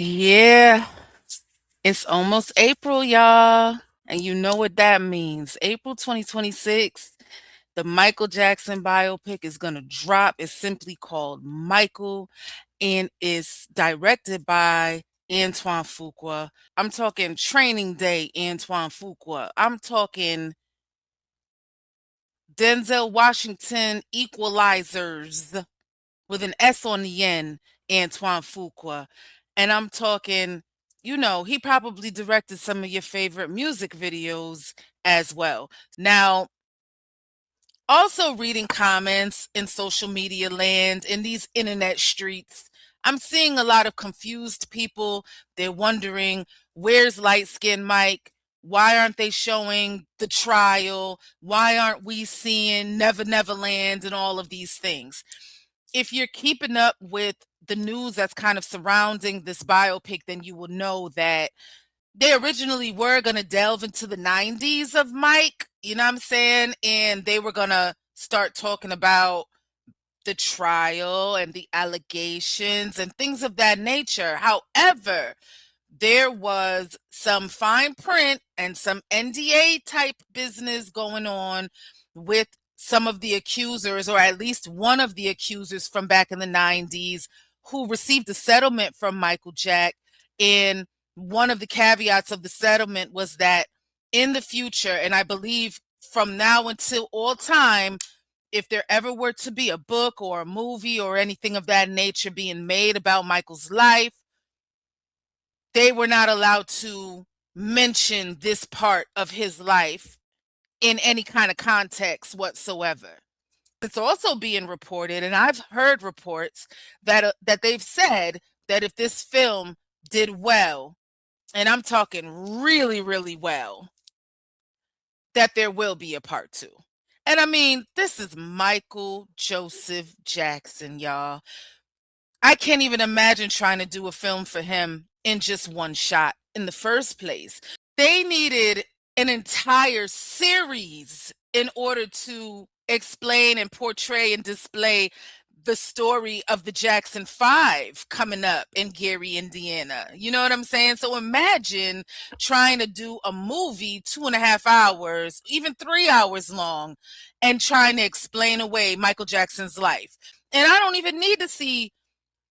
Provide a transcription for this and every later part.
Yeah, it's almost April, y'all. And you know what that means. April 2026, the Michael Jackson biopic is going to drop. It's simply called Michael and it's directed by Antoine Fuqua. I'm talking Training Day Antoine Fuqua. I'm talking Denzel Washington Equalizers with an S on the end, Antoine Fuqua. And I'm talking, he probably directed some of your favorite music videos as well. Now, also reading comments in social media land, in these internet streets, I'm seeing a lot of confused people. They're wondering, where's light skinned Mike? Why aren't they showing the trial? Why aren't we seeing Never Never Land and all of these things? If you're keeping up with the news that's kind of surrounding this biopic, then you will know that they originally were going to delve into the 90s of Mike, you know what I'm saying? And they were going to start talking about the trial and the allegations and things of that nature. However, there was some fine print and some NDA type business going on with some of the accusers, or at least one of the accusers from back in the 90s, who received a settlement from Michael Jack. And one of the caveats of the settlement was that in the future, and I believe from now until all time, if there ever were to be a book or a movie or anything of that nature being made about Michael's life, they were not allowed to mention this part of his life in any kind of context whatsoever. It's also being reported, and I've heard reports that they've said that if this film did well, and I'm talking really, really well, that there will be a part two. And I mean, this is Michael Joseph Jackson, y'all. I can't even imagine trying to do a film for him in just one shot in the first place. They needed an entire series in order to explain and portray and display the story of the Jackson 5 coming up in Gary, Indiana. You know what I'm saying? So imagine trying to do a movie 2.5 hours, even 3 hours long, and trying to explain away Michael Jackson's life. And I don't even need to see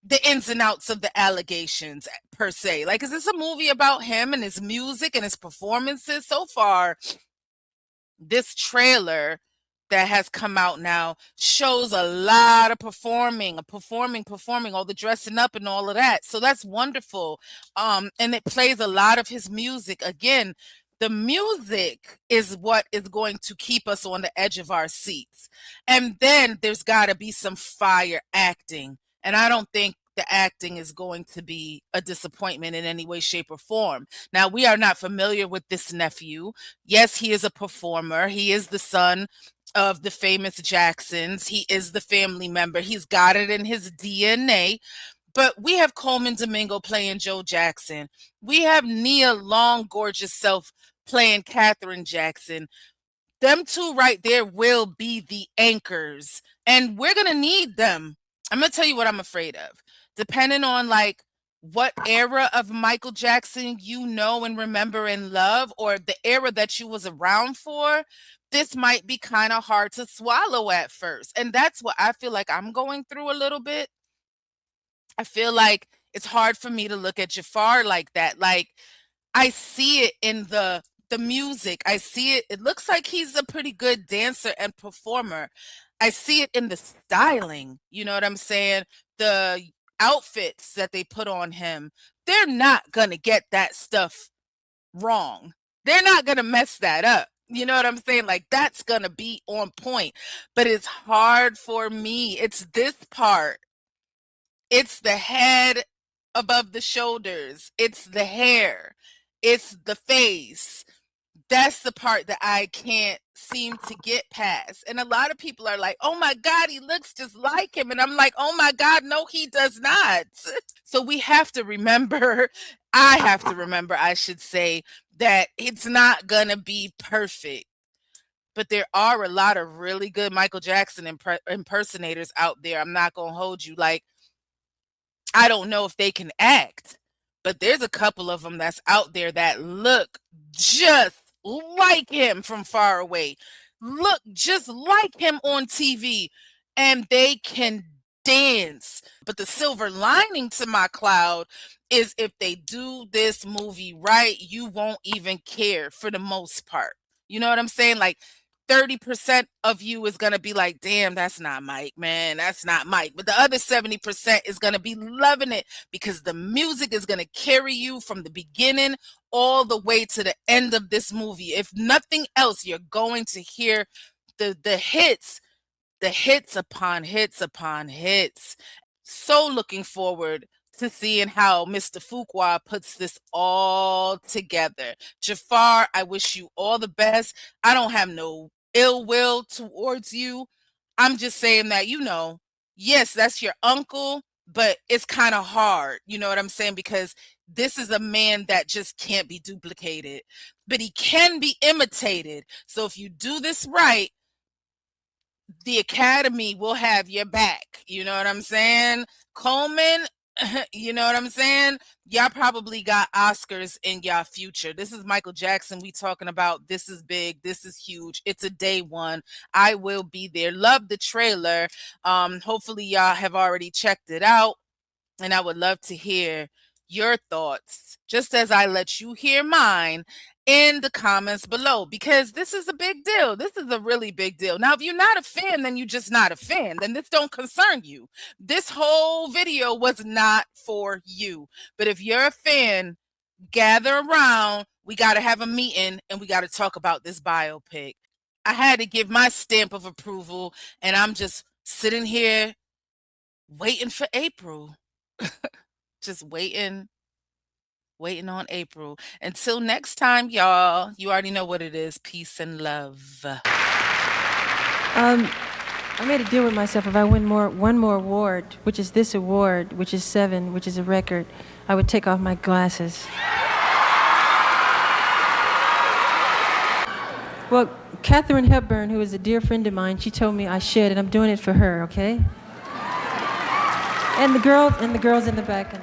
the ins and outs of the allegations per se. Like, is this a movie about him and his music and his performances? So far, this trailer that has come out now shows a lot of performing, all the dressing up and all of that. So that's wonderful. And it plays a lot of his music. Again, the music is what is going to keep us on the edge of our seats. And then there's got to be some fire acting. And I don't think the acting is going to be a disappointment in any way, shape, or form. Now, we are not familiar with this nephew. Yes, he is a performer. He is the son of the famous Jacksons. He is the family member. He's got it in his DNA. But we have Coleman Domingo playing Joe Jackson. We have Nia Long, gorgeous self, playing Katherine Jackson. Them two right there will be the anchors, and we're going to need them. I'm going to tell you what I'm afraid of. Depending on like what era of Michael Jackson you know and remember and love, or the era that you was around for, this might be kind of hard to swallow at first. And that's what I feel like I'm going through a little bit. I feel like it's hard for me to look at Jafar like that. Like, I see it in the music. I see it. It looks like he's a pretty good dancer and performer. I see it in the styling. You know what I'm saying? The outfits that they put on him. They're not going to get that stuff wrong. They're not going to mess that up. You know what I'm saying? Like, that's going to be on point. But it's hard for me. It's this part. It's the head above the shoulders. It's the hair. It's the face. That's the part that I can't seem to get past. And a lot of people are like, oh my God, he looks just like him. And I'm like, oh my God, no, he does not. So we have to remember, I have to remember, I should say, that it's not going to be perfect. But there are a lot of really good Michael Jackson impersonators out there. I'm not going to hold you. Like, I don't know if they can act, but there's a couple of them that's out there that look just like him from far away, look just like him on TV, and they can dance. But the silver lining to my cloud is if they do this movie right, you won't even care for the most part. You know what I'm saying? Like 30% of you is going to be like, damn, that's not Mike, man. That's not Mike. But the other 70% is going to be loving it because the music is going to carry you from the beginning all the way to the end of this movie. If nothing else, you're going to hear the hits, the hits upon hits upon hits. So looking forward to seeing how Mr. Fuqua puts this all together. Jafar, I wish you all the best. I don't have no ill will towards you. I'm just saying that, yes, that's your uncle, but it's kind of hard. You know what I'm saying? Because this is a man that just can't be duplicated, but he can be imitated. So if you do this right, the Academy will have your back. You know what I'm saying? Coleman, you know what I'm saying? Y'all probably got Oscars in y'all future. This is Michael Jackson. We talking about this is big. This is huge. It's a day one. I will be there. Love the trailer. Hopefully y'all have already checked it out. And I would love to hear your thoughts, just as I let you hear mine in the comments below, because this is a big deal. This is a really big deal. Now, if you're not a fan, then you're just not a fan. Then this don't concern you. This whole video was not for you. But if you're a fan, gather around. We got to have a meeting and we got to talk about this biopic. I had to give my stamp of approval, and I'm just sitting here waiting for April. Just waiting on April. Until next time, y'all, you already know what it is. Peace and love. I made a deal with myself. If I win one more award, which is this award, which is 7, which is a record, I would take off my glasses. Well, Katharine Hepburn, who is a dear friend of mine, she told me I should, and I'm doing it for her, okay? And the girls in the back.